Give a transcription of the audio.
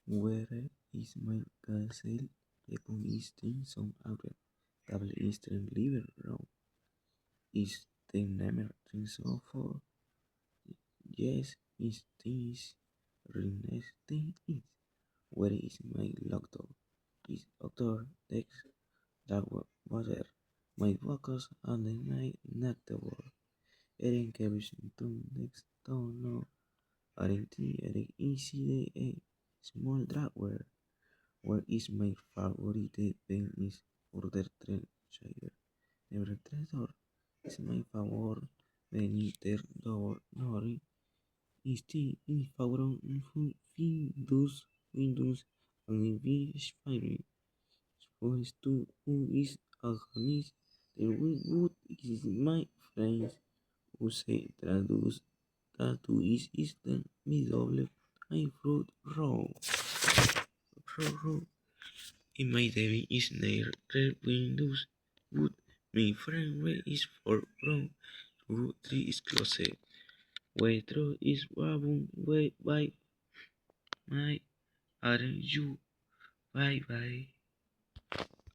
Where is my castle? Upon Eastern some outer double Eastern liver round is the name so for yes is this Renesti is where is my doctor? Is Doctor Dex Dagwater my focus on the night nectar Eren Kevishington next door no Arenti Eric easy a small dragware. Where is my favorite pen is Order Trenchire. Never treasure is my favor Beniter door Nori is the in favor of Windows and inspiring. Supposed to who is agonist the wood is my friends who say tattoo is the middle I wrote raw. In my David is near red windows, wood. My friend way is for wrong. Root tree is closet. Way through is wabun way by my aren't you? Bye bye.